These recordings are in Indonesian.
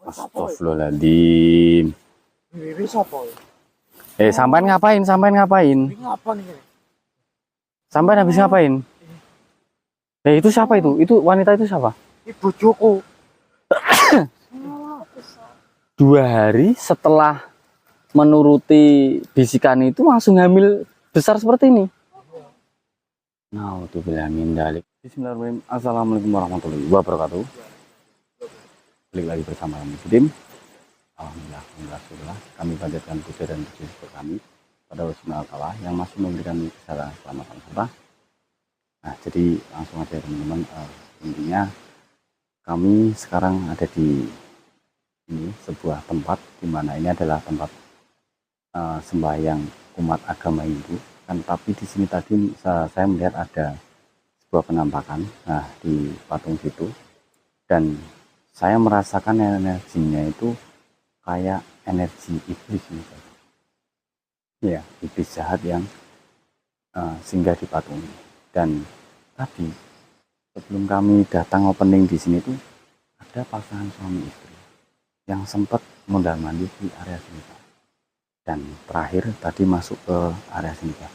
Astagfirullahaladzim. Ini siapa? Sampean ngapain? Sampean ngapain? Ngapa nih? Sampean habis ngapain? Itu siapa itu? Itu wanita itu siapa? Ibu Joko. 2 hari setelah menuruti bisikan itu langsung hamil besar seperti ini. Naudzubillah min dzalik. Bismillahirrahmanirrahim. Assalamualaikum warahmatullahi wabarakatuh. Balik lagi bersama kami Muslim. Alhamdulillah, kami panjatkan puji dan puji syukur kami pada Allah Subhanahu wa Ta'ala yang masih memberikan kesehatan, keselamatan serta. Nah, jadi langsung aja teman-teman, intinya kami sekarang ada di ini sebuah tempat di mana ini adalah tempat sembahyang umat agama Hindu. Kan tapi di sini tadi saya melihat ada sebuah penampakan, nah di patung situ, dan saya merasakan energinya itu kayak energi iblis gitu. Ya, iblis jahat yang singgah di patung ini. Dan tadi sebelum kami datang opening di sini tuh ada pasangan suami istri yang sempat mondar-mandir di area sini, Pak. Dan terakhir tadi masuk ke area sini, Pak.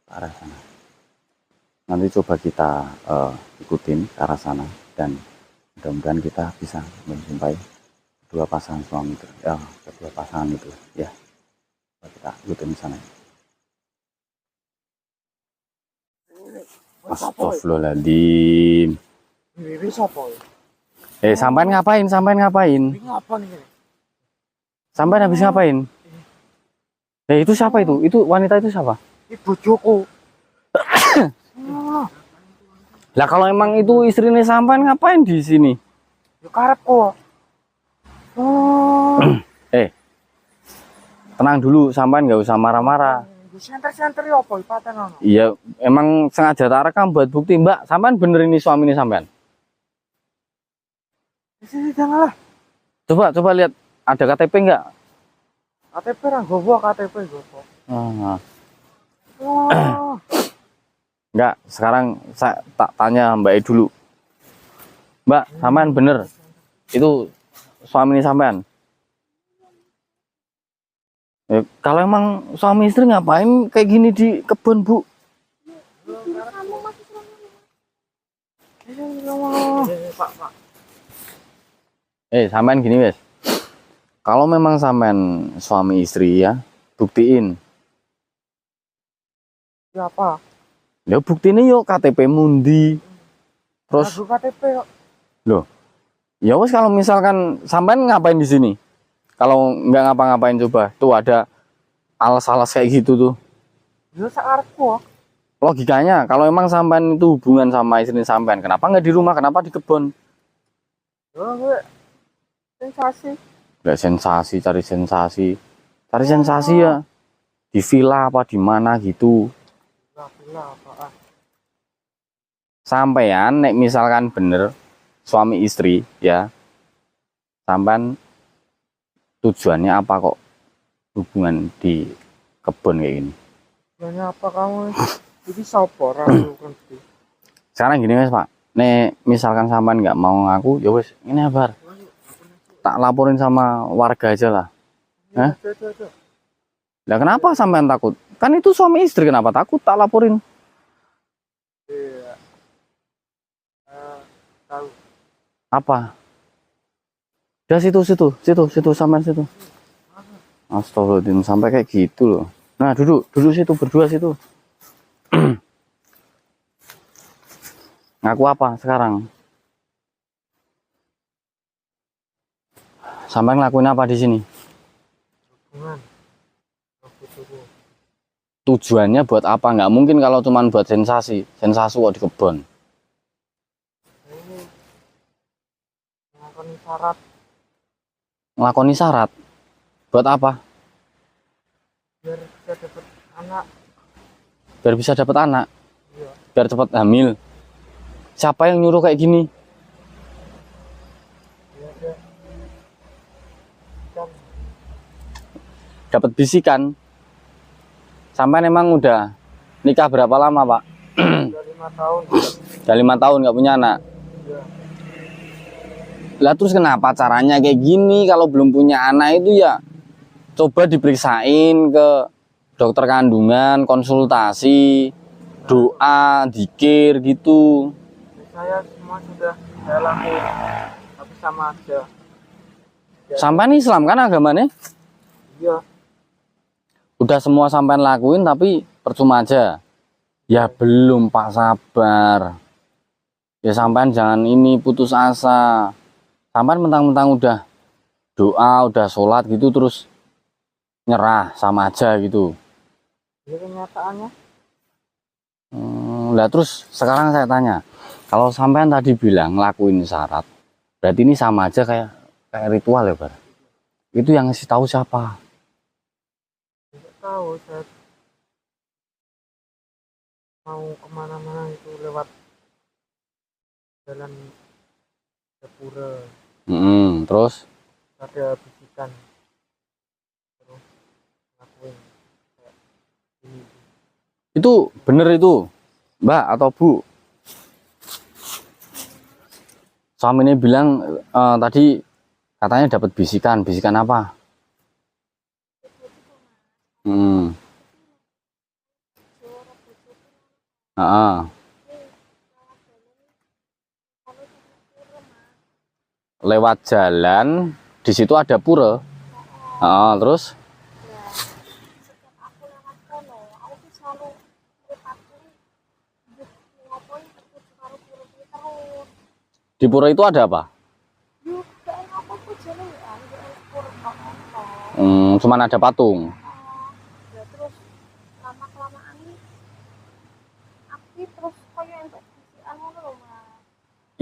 Ke arah sana. Nanti coba kita ikutin ke arah sana dan mudah-mudahan kita bisa menjumpai kedua pasangan suami itu, kedua pasangan itu, ya. Coba kita ikutin di sana. Astagfirullahaladzim. Ini siapa? Sampean ngapain? Sampean ngapain? Ngapa nih? Sampean habis ngapain? Itu siapa itu? Itu wanita itu siapa? Ibu Joko. Lah kalau emang itu istrinya sampean ngapain di sini? Ya karep kok. Tenang dulu, sampean nggak usah marah-marah. Senter-senter ya apa paten ono? Iya, emang sengaja tak rekam buat bukti, Mbak. Sampean bener ini suami ini sampean? Di sini jangan lah. Coba lihat, ada KTP nggak? KTP orang gowo KTP gowo. Enggak, sekarang saya tak tanya Mbak E dulu. Mbak, sampean bener itu suami ini sampean? Kalau emang suami istri ngapain kayak gini di kebun, Bu? Sampean gini, guys. Kalau memang sampean suami istri ya, buktiin. Siapa? Ya buktinya yuk KTP mundi. Terus KTP kok. Loh. Ya wes kalau misalkan sampean ngapain di sini? Kalau nggak ngapa-ngapain coba. Tuh ada alas-alas kayak gitu tuh. Ya sakarepku. Logikanya kalau emang sampean itu hubungan sama istri sampean, kenapa nggak di rumah? Kenapa di kebun? Ya gue sensasi. Nggak sensasi, cari sensasi. Cari sensasi ya. Di villa apa di mana gitu. Sampean nek misalkan bener suami istri ya, sampean tujuannya apa kok hubungan di kebun kayak gini? Tujuannya apa kamu? Jadi siapa orang ngerti? Sekarang gini Mas Pak, nek misalkan sampean nggak mau ngaku, ya wes ini kabar. Tak laporin sama warga aja lah. Hah? Lah kenapa sampean takut? Kan itu suami istri, kenapa takut? Tak laporin. Iya. Tahu. Apa? Udah situ sampean situ. Astagfirullahaladzim, sampai kayak gitu loh. Nah duduk situ, berdua situ. Ngaku apa sekarang? Sampai ngelakuin apa di sini? Tujuannya buat apa? Nggak mungkin kalau cuman buat sensasi kok di kebun. Ngelakoni syarat. Buat apa? Biar bisa dapat anak. Biar bisa dapat anak. Iya. Biar cepat hamil. Siapa yang nyuruh kayak gini? Dapat bisikan. Sampai emang udah nikah berapa lama, Pak? Udah 5 tahun. Udah 5 tahun nggak punya anak. Iya. Lah terus kenapa caranya kayak gini? Kalau belum punya anak itu ya coba diperiksain ke dokter kandungan, konsultasi, doa, zikir gitu. Saya semua sudah saya lakuin, tapi sama aja. Sampai Islam kan agamanya? Iya. Udah semua sampai lakuin tapi percuma aja. Ya belum Pak, sabar. Ya sampean jangan ini putus asa. Sampean mentang-mentang udah doa, udah sholat gitu terus nyerah, sama aja gitu. Ini kenyataannya. Lah terus sekarang saya tanya, kalau sampean tadi bilang ngelakuin syarat, berarti ini sama aja kayak ritual ya, Bar? Itu yang ngasih tahu siapa? Tidak tahu, saya mau kemana-mana itu lewat jalan Jepura, Terus ada bisikan, terus ngakuin kayak ini. itu bener itu, Mbak atau Bu? Suami ini bilang tadi katanya dapat bisikan apa? Lewat jalan di situ ada pura. Terus di pura itu ada apa? Cuman ada patung.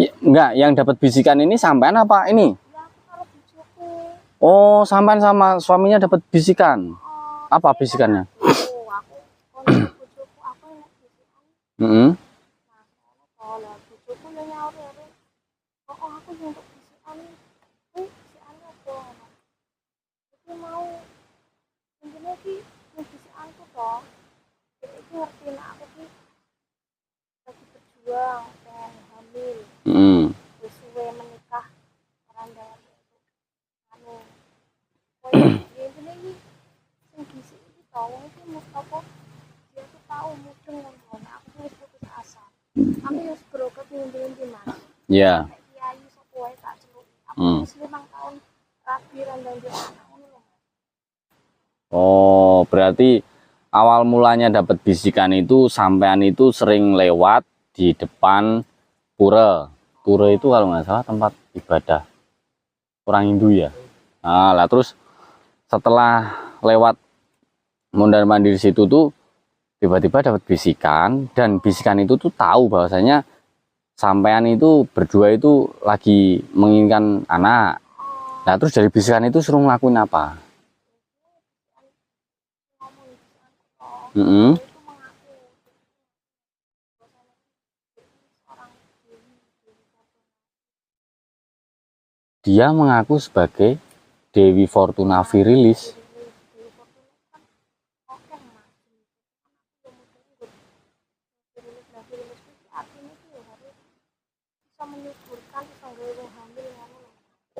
Enggak, yang dapat bisikan ini sampean apa ini? Oh, sampean sama suaminya dapat bisikan. Apa bisikannya? Ya. Oh, berarti awal mulanya dapat bisikan itu sampean itu sering lewat di depan pura. Pura itu kalau nggak salah tempat ibadah orang Hindu ya. Nah, lah terus setelah lewat mondar mandir situ tuh tiba-tiba dapat bisikan, dan bisikan itu tuh tahu bahwasanya sampean itu berdua itu lagi menginginkan anak. Nah terus dari bisikan itu suruh ngelakuin apa? Dia mengaku sebagai Dewi Fortuna Virilis.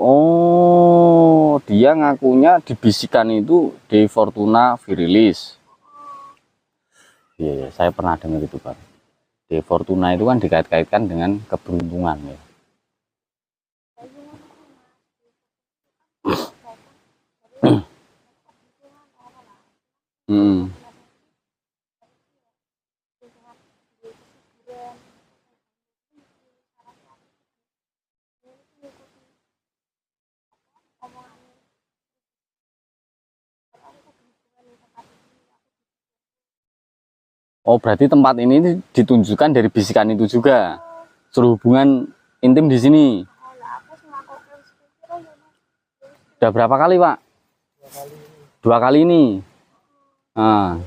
Oh, dia ngakunya di bisikan itu Dewi Fortuna Virilis. Iya, saya pernah dengar itu, Pak. Dewi Fortuna itu kan dikait-kaitkan dengan keberuntungan ya. Oh, berarti tempat ini ditunjukkan dari bisikan itu juga. Suruh hubungan intim di sini. Udah berapa kali, Pak? 2 kali ini. Nah.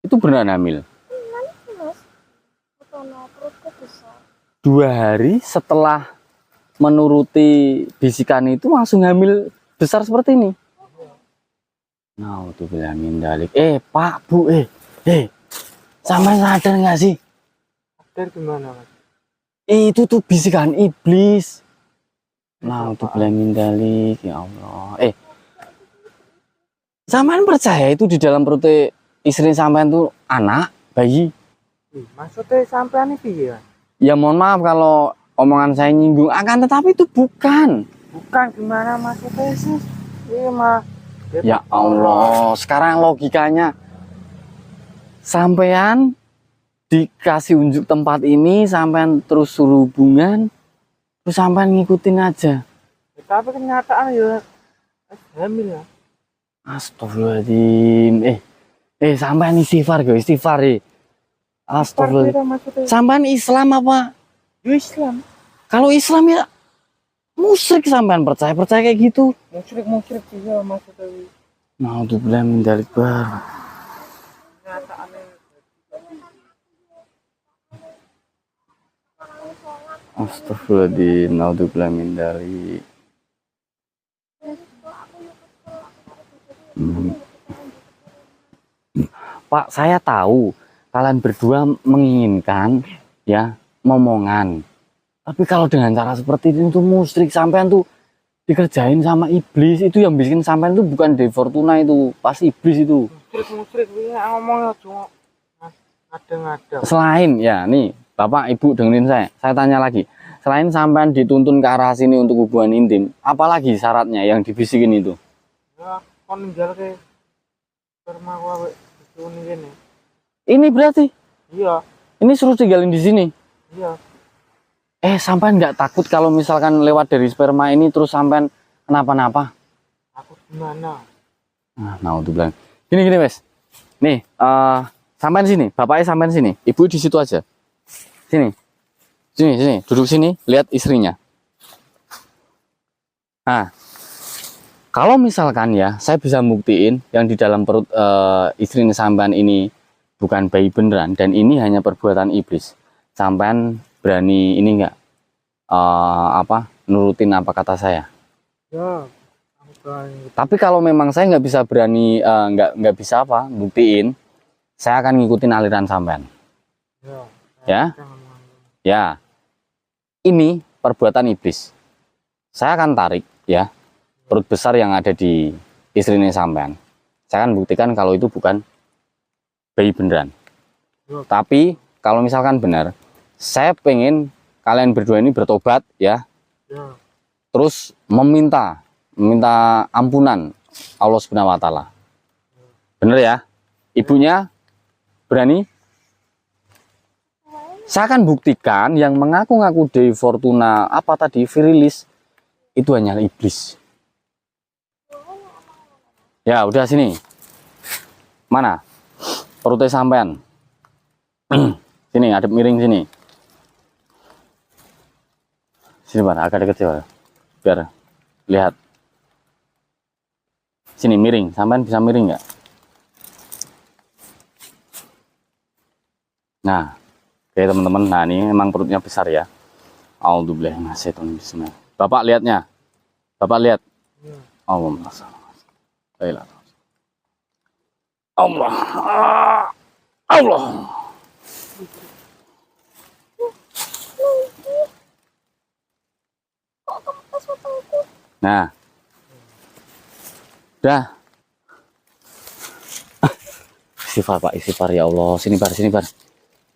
Itu beneran hamil? 2 hari setelah menuruti bisikan itu langsung hamil besar seperti ini. Naudzubillah min dalik. Pak, Bu, sampai sadar nggak sih? Sadar gimana mas? Itu tuh bisikan iblis. Itu Naudzubillah min dalik, ya Allah. Sampean percaya itu di dalam perut istri sampean tuh anak, bayi? maksudnya sampean ini piye? Ya mohon maaf kalau omongan saya nyinggung, akan tetapi itu bukan. Bukan gimana maksudnya sih? Iya mah. Ya Allah, sekarang logikanya sampean dikasih unjuk tempat ini, sampean terus suruh hubungan, terus sampean ngikutin aja. Tapi kenyataan ya hamil ya. Astagfirullahaladzim. Sampean istighfar, guys, istighfar. Astagfirullah. Sampean Islam apa? Ya Islam. Kalau Islam ya musyrik, sampean percaya kayak gitu. Musyrik juga maksudnya. Naudzubillah min dzalik bar. Astagfirullahaladzim, naudzubillah min dzalik. Pak, saya tahu kalian berdua menginginkan ya momongan. Tapi kalau dengan cara seperti itu musyrik, sampean tuh dikerjain sama iblis. Itu yang bikin sampean tuh bukan Dewi Fortuna, itu pasti iblis itu. Musyrik ya ngomongnya cuma ngada-ngada. Selain ya nih Bapak Ibu dengerin saya tanya lagi. Selain sampean dituntun ke arah sini untuk hubungan intim, apalagi syaratnya yang dibisikin itu? Ya kon ninggal ke sperma gua ini. Ini berarti? Iya. Ini suruh tinggalin di sini? Iya. Sampean nggak takut kalau misalkan lewat dari sperma ini terus sampean kenapa-napa? Takut gimana? Nah, untuk bilang gini wes. Nih, sampean sini, bapaknya sampean sini, ibu di situ aja. Sini, duduk sini, lihat istrinya. Nah, kalau misalkan ya, saya bisa buktiin yang di dalam perut istrinya sampean ini bukan bayi beneran dan ini hanya perbuatan iblis. Sampean berani ini enggak nurutin apa kata saya? Ya. Tapi kalau memang saya nggak bisa berani nggak bisa buktiin, saya akan ngikutin aliran sampean. Ya. Ini perbuatan iblis. Saya akan tarik ya perut besar yang ada di istrinya sampean. Saya akan buktikan kalau itu bukan bayi beneran. Tapi kalau misalkan benar, saya pengen kalian berdua ini bertobat ya. Terus meminta ampunan Allah Subhanahu wa taala. Bener ya? Ibunya berani? Saya akan buktikan yang mengaku-ngaku Dewi Fortuna apa tadi virilis itu hanya iblis. Ya, udah sini. Mana? Perutnya sampean. Sini, adep miring sini. Sini, Pak, agak deket ya. Biar lihat. Sini miring, sampean bisa miring nggak? Nah, oke teman-teman, nah ini emang perutnya besar ya. Alhamdulillah, bismillah. Bapak lihatnya, Bapak lihat. Allah, Allah. Nah, udah. Istighfar Pak, istighfar ya Allah. Sini Bar.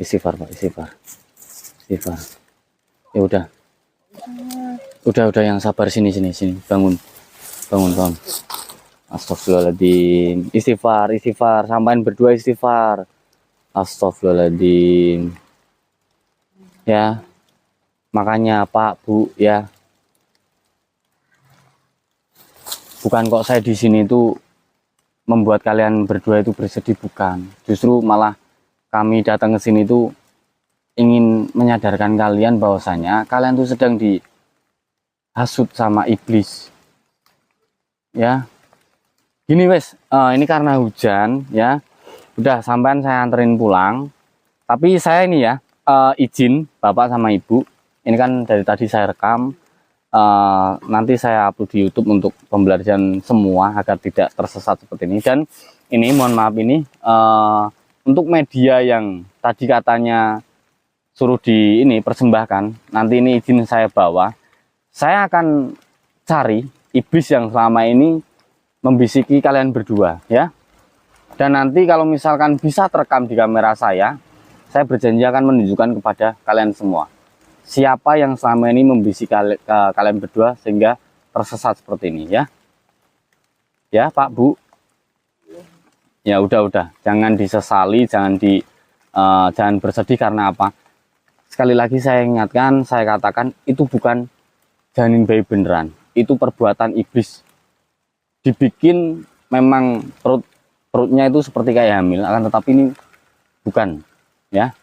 Istighfar Pak, istighfar. Ya udah. Udah yang sabar, sini. Bangun. Astagfirullahaladzim. Istighfar. Sampai berdua istighfar. Astagfirullahaladzim. Ya. Makanya Pak, Bu, ya. Bukan kok saya di sini itu membuat kalian berdua itu bersedih, bukan. Justru malah kami datang ke sini itu ingin menyadarkan kalian bahwasanya kalian tuh sedang dihasut sama iblis. Ya. Gini wes, ini karena hujan ya. Udah sampean saya anterin pulang. Tapi saya ini ya izin Bapak sama Ibu. Ini kan dari tadi saya rekam. nanti saya upload di YouTube untuk pembelajaran semua agar tidak tersesat seperti ini. Dan ini mohon maaf ini untuk media yang tadi katanya suruh di ini persembahkan, nanti ini izin saya bawa. Saya akan cari iblis yang selama ini membisiki kalian berdua ya. Dan nanti kalau misalkan bisa terekam di kamera saya berjanji akan menunjukkan kepada kalian semua siapa yang selama ini membisiki kalian berdua sehingga tersesat seperti ini ya. Ya Pak Bu. Ya udah, jangan disesali, jangan bersedih karena apa? Sekali lagi saya ingatkan, saya katakan itu bukan janin bayi beneran, itu perbuatan iblis. Dibikin memang perutnya itu seperti kayak hamil, akan tetapi ini bukan ya.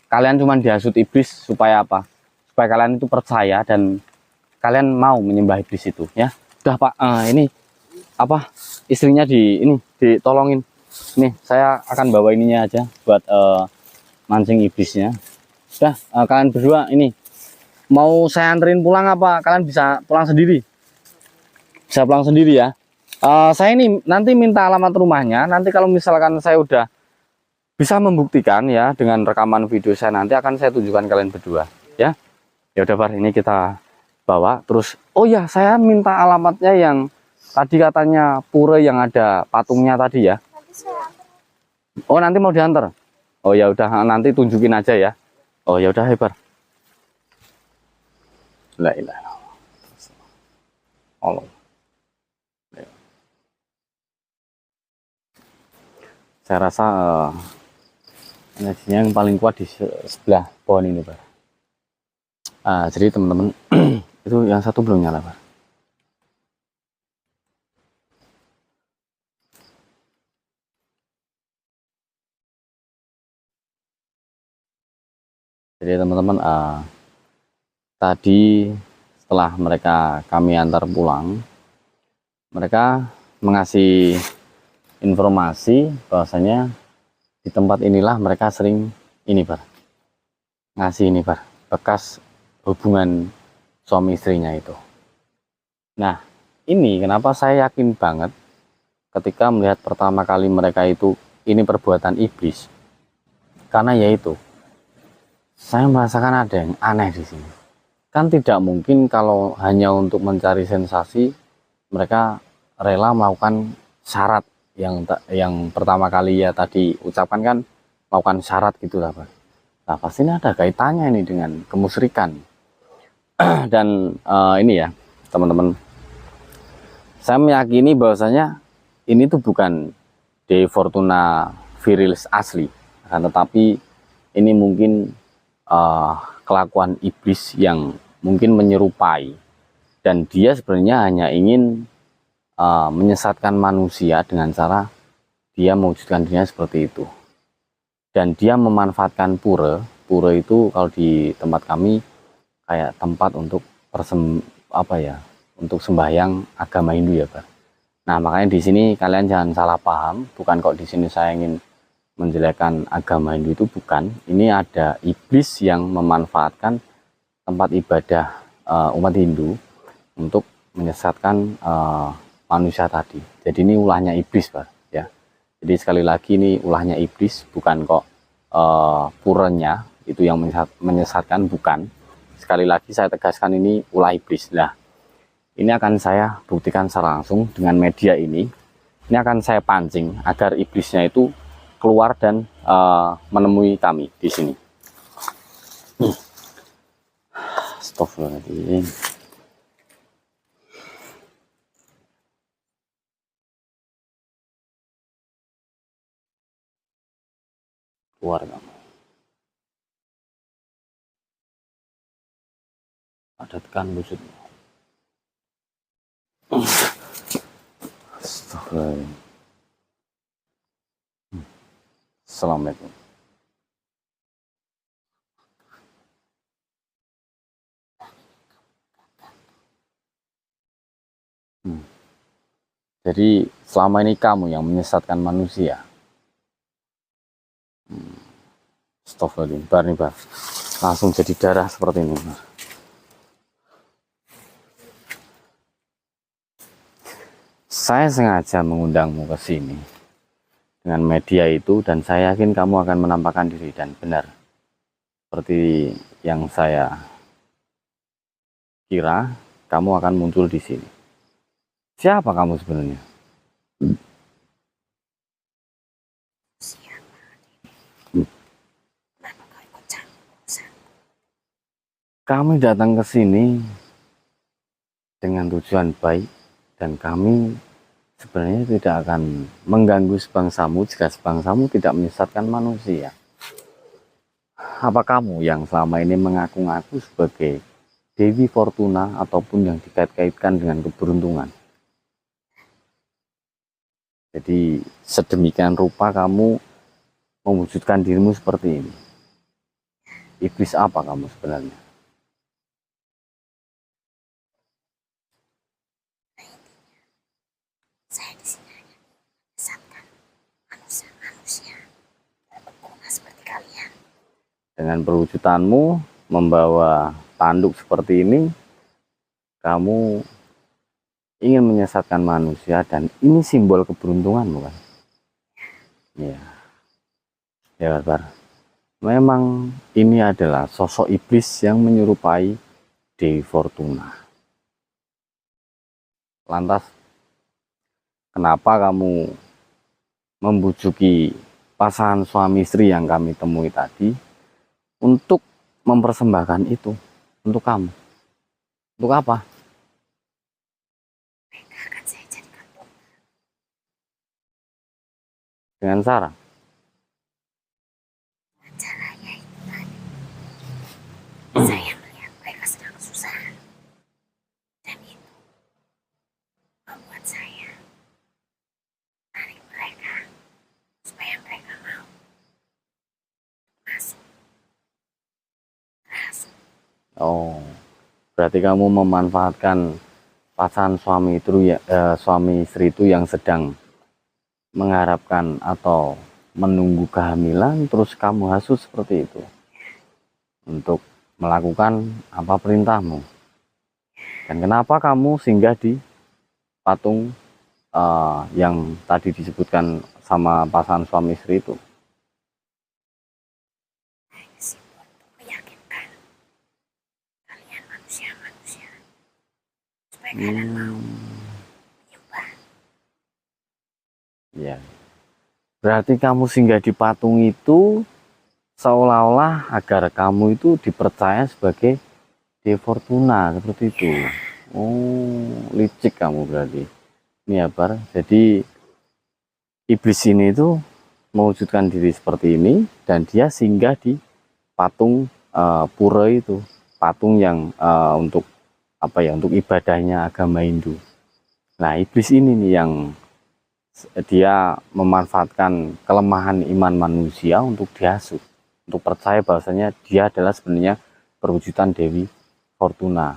Kalian cuma dihasut iblis supaya apa? Supaya kalian itu percaya dan kalian mau menyembah iblis itu ya. Udah Pak, ini apa istrinya ditolongin. Nih saya akan bawa ininya aja buat mancing iblisnya. Udah, kalian berdua ini mau saya anterin pulang apa kalian bisa pulang sendiri? Bisa pulang sendiri ya. Saya ini nanti minta alamat rumahnya. Nanti kalau misalkan saya udah bisa membuktikan ya dengan rekaman video saya, nanti akan saya tunjukkan kalian berdua ya. Ya udah Bar, ini kita bawa terus. Oh ya, saya minta alamatnya yang tadi katanya pura yang ada patungnya tadi ya. Oh nanti mau diantar. Oh ya udah, nanti tunjukin aja ya. Oh ya udah Bar. La ilaha illallah. Allah. Saya rasa energinya yang paling kuat di sebelah pohon ini Pak. Jadi teman-teman itu yang satu belum nyala Pak. Jadi teman-teman tadi setelah kami antar pulang, mereka mengasih informasi bahwasanya di tempat inilah mereka sering ini Pak, ngasih ini Pak, bekas hubungan suami istrinya itu. Nah ini kenapa saya yakin banget ketika melihat pertama kali mereka itu ini perbuatan iblis, karena yaitu saya merasakan ada yang aneh di sini. Kan tidak mungkin kalau hanya untuk mencari sensasi mereka rela melakukan syarat yang pertama kali ya tadi ucapkan kan, melakukan syarat gitu lah Pak. Nah pasti ini ada kaitannya ini dengan kemusyrikan. Dan ini ya teman-teman, saya meyakini bahwasanya ini tuh bukan De Fortuna virilis asli, akan tetapi ini mungkin kelakuan iblis yang mungkin menyerupai, dan dia sebenarnya hanya ingin menyesatkan manusia dengan cara dia mewujudkan dirinya seperti itu. Dan dia memanfaatkan pura itu kalau di tempat kami kayak tempat untuk untuk sembahyang agama Hindu ya Pak. Nah makanya di sini kalian jangan salah paham, bukan kok di sini saya ingin menjelekkan agama Hindu, itu bukan. Ini ada iblis yang memanfaatkan tempat ibadah umat Hindu untuk menyesatkan manusia tadi. Jadi ini ulahnya iblis Pak ya. Jadi sekali lagi ini ulahnya iblis, bukan kok puranya itu yang menyesatkan, bukan. Sekali lagi saya tegaskan ini ulah iblis. Nah ini akan saya buktikan secara langsung dengan media ini. Ini akan saya pancing agar iblisnya itu keluar dan menemui kami di sini. Astagfirullahaladzim. Keluar kamu. Ada tekan wujudnya. Astagfirullahaladzim. Assalamualaikum. Jadi selama ini kamu yang menyesatkan manusia. Astagfirullahaladzim. Bar nih Bar. Langsung jadi darah seperti ini Bar. Saya sengaja mengundangmu ke sini dengan media itu, dan saya yakin kamu akan menampakkan diri, dan benar seperti yang saya kira, kamu akan muncul di sini. Siapa kamu sebenarnya? Kami datang ke sini dengan tujuan baik, dan kami sebenarnya tidak akan mengganggu sebangsamu jika sebangsamu tidak menyesatkan manusia. Apa kamu yang selama ini mengaku-ngaku sebagai Dewi Fortuna ataupun yang dikait-kaitkan dengan keberuntungan? Jadi sedemikian rupa kamu mewujudkan dirimu seperti ini. Iblis apa kamu sebenarnya? Saya di sini hanya menyesatkan manusia berguna seperti kalian. Dengan perwujudanmu membawa tanduk seperti ini, kamu ingin menyesatkan manusia, dan ini simbol keberuntungan, bukan? Ya, ya Barbar. Memang ini adalah sosok iblis yang menyerupai Dewi Fortuna. Lantas, kenapa kamu membujuki pasangan suami istri yang kami temui tadi untuk mempersembahkan itu untuk kamu? Untuk apa? Mereka akan saya jadikan bom. Dengan cara Caranya itu tadi. Saya melihat mereka sedang kesusahan. Dan itu membuat saya menarik mereka supaya mereka mau masuk. Oh, berarti kamu memanfaatkan pasangan suami istri itu yang sedang mengharapkan atau menunggu kehamilan, terus kamu hasut seperti itu untuk melakukan apa perintahmu. Dan kenapa kamu singgah di patung yang tadi disebutkan sama pasangan suami istri itu? Simbol untuk meyakinkan kalian manusia supaya kalian mau menyembah. Ya, berarti kamu singgah di patung itu seolah-olah agar kamu itu dipercaya sebagai Dewi Fortuna, seperti itu. Oh, licik kamu berarti. Ini ya, Bar. Jadi iblis ini itu mewujudkan diri seperti ini, dan dia singgah di patung pura itu, patung yang untuk apa ya, untuk ibadahnya agama Hindu. Nah, iblis ini nih yang dia memanfaatkan kelemahan iman manusia untuk dihasut, untuk percaya bahwasanya dia adalah sebenarnya perwujudan Dewi Fortuna.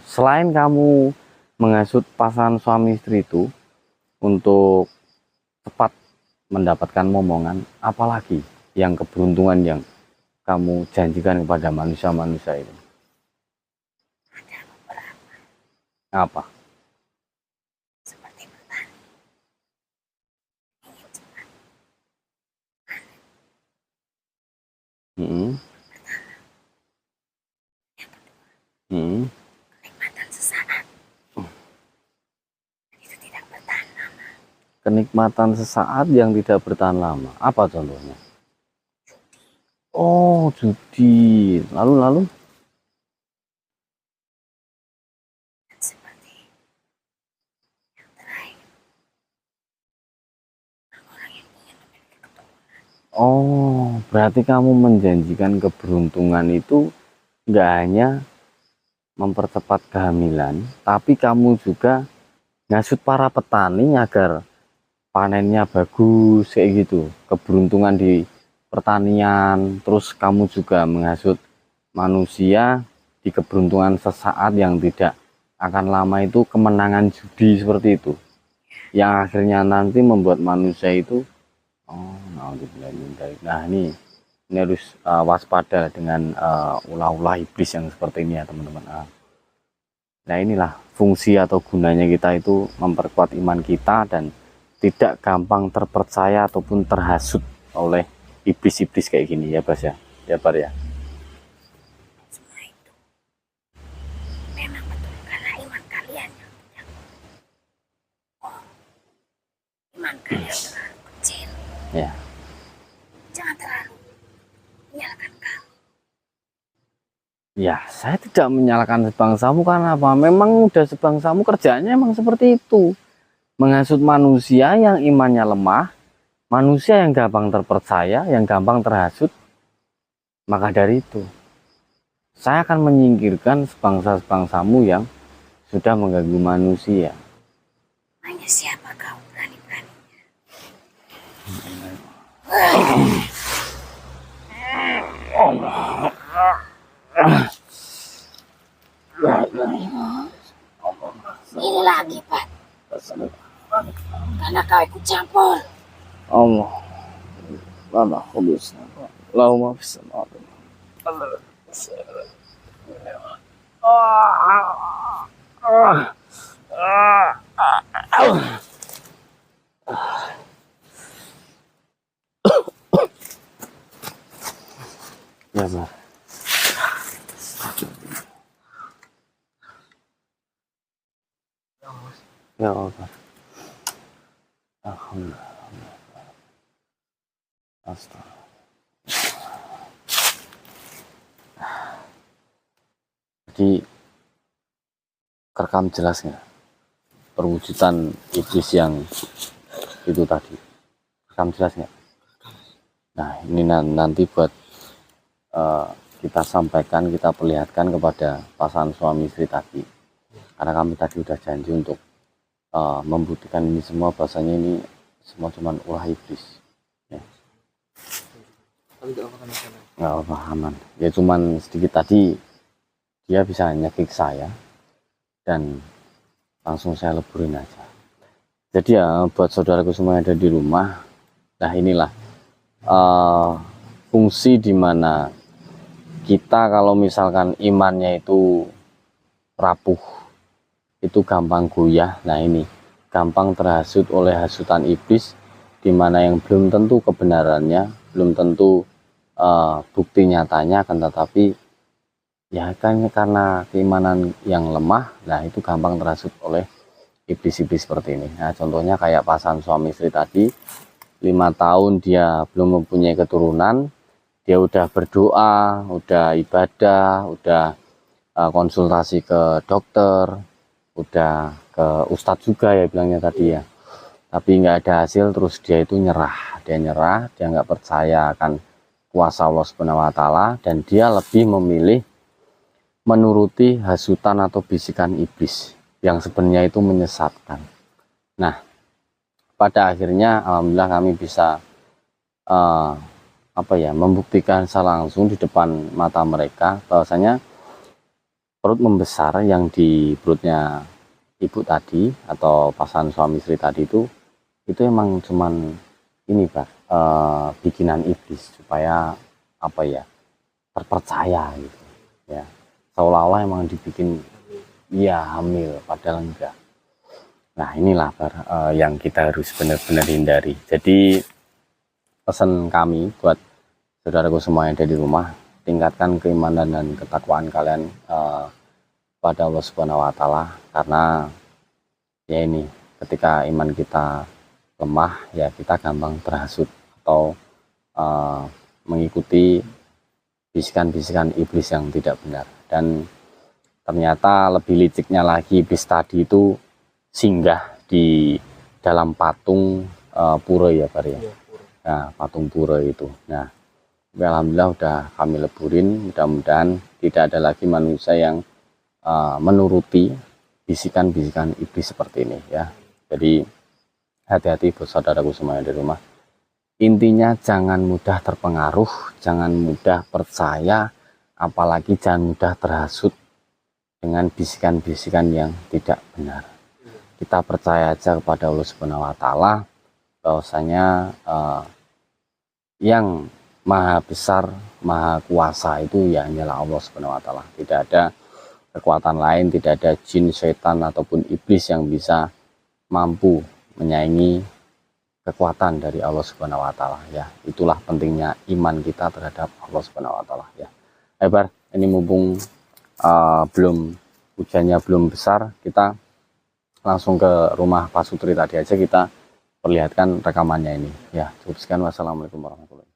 Selain kamu menghasut pasangan suami istri itu untuk cepat mendapatkan momongan, apalagi yang keberuntungan yang kamu janjikan kepada manusia-manusia itu? Ada beberapa Apa? seperti petani ingin cepat Hmm. Hmm. kenikmatan sesaat. Itu tidak bertahan lama. Kenikmatan sesaat yang tidak bertahan lama. Apa contohnya? Oh, judi. Lalu? Dan seperti yang terakhir, orang yang ingin memiliki keturunan. Oh, berarti kamu menjanjikan keberuntungan itu nggak hanya mempercepat kehamilan, tapi kamu juga ngasut para petani agar panennya bagus, kayak gitu. Keberuntungan di pertanian, terus kamu juga menghasut manusia di keberuntungan sesaat yang tidak akan lama, itu kemenangan judi seperti itu, yang akhirnya nanti membuat manusia itu nah ini harus waspada dengan ulah-ulah iblis yang seperti ini ya teman-teman. Nah inilah fungsi atau gunanya kita itu memperkuat iman kita dan tidak gampang terpercaya ataupun terhasut oleh iblis-iblis kayak gini ya Bas ya. Ya Bar ya. Semua itu memang betul karena iman kalian yang tidak. Oh, iman kalian terlalu kecil. Ya. Jangan terlalu menyalahkan kamu. Ya, saya tidak menyalahkan sebangsamu karena apa? Memang udah sebangsamu kerjanya emang seperti itu. Menghasut manusia yang imannya lemah, manusia yang gampang terpercaya, yang gampang terhasut. Maka dari itu, saya akan menyingkirkan sebangsa-sebangsamu yang sudah mengganggu manusia. Hanya siapa kau berani-beraninya? Ini lagi, Pak. Karena kau ikut campur. Allah, lana khulusna, Allahumma fisana. Ya Bar. Ya Allah. Alhamdulillah. Astaga. Jadi kerekam jelas nggak perwujudan iblis yang itu tadi? Kerekam jelas nggak? Nah ini nanti buat kita sampaikan, kita perlihatkan kepada pasangan suami istri tadi, karena kami tadi udah janji untuk membuktikan ini semua, bahasanya ini semua cuma ulah iblis ya. Nggak apa aman ya, cuman sedikit tadi dia bisa nyekik saya dan langsung saya leburin aja. Jadi ya buat saudaraku semua yang ada di rumah, nah inilah fungsi dimana kita kalau misalkan imannya itu rapuh, itu gampang goyah. Nah ini gampang terhasut oleh hasutan iblis, dimana yang belum tentu kebenarannya, belum tentu bukti nyatanya, akan tetapi ya kan karena keimanan yang lemah, nah itu gampang terhasut oleh iblis-iblis seperti ini. Nah contohnya kayak pasangan suami istri tadi, 5 tahun dia belum mempunyai keturunan, dia udah berdoa, udah ibadah, udah konsultasi ke dokter, udah ke ustadz juga ya bilangnya tadi ya, tapi nggak ada hasil. Terus dia itu nyerah, dia nggak percaya akan kuasa Allah Subhanahu wa Ta'ala, dan dia lebih memilih menuruti hasutan atau bisikan iblis yang sebenarnya itu menyesatkan. Nah pada akhirnya alhamdulillah kami bisa membuktikan secara langsung di depan mata mereka bahwasanya perut membesar yang di perutnya ibu tadi atau pasangan suami istri tadi itu emang cuman ini Pak, bikinan iblis supaya terpercaya gitu ya, seolah-olah emang dibikin ya hamil padahal enggak. Nah inilah yang kita harus benar-benar hindari. Jadi pesan kami buat saudaraku semua yang ada di rumah, tingkatkan keimanan dan ketakwaan kalian pada Allah Subhanahu wa Ta'ala, karena ya ini ketika iman kita lemah ya kita gampang terhasut atau mengikuti bisikan-bisikan iblis yang tidak benar. Dan ternyata lebih liciknya lagi, iblis tadi itu singgah di dalam patung pura ya Pak ya. Nah patung pura itu, nah alhamdulillah udah kami leburin, mudah-mudahan tidak ada lagi manusia yang menuruti bisikan-bisikan iblis seperti ini ya. Jadi hati-hati buat saudaraku semua yang di rumah. Intinya jangan mudah terpengaruh, jangan mudah percaya, apalagi jangan mudah terhasut dengan bisikan-bisikan yang tidak benar. Kita percaya aja kepada Allah Subhanahu wa Ta'ala bahwasanya yang maha besar, maha kuasa itu ya hanyalah Allah Subhanahu wa Ta'ala. Tidak ada kekuatan lain, tidak ada jin, setan ataupun iblis yang bisa mampu menyaingi kekuatan dari Allah Subhanahu wa taala ya. Itulah pentingnya iman kita terhadap Allah Subhanahu wa taala ya. Bar, ini mumpung hujannya belum besar, kita langsung ke rumah Pak Sutri tadi aja, kita perlihatkan rekamannya ini ya. Cukup sekian, wassalamualaikum warahmatullahi wabarakatuh.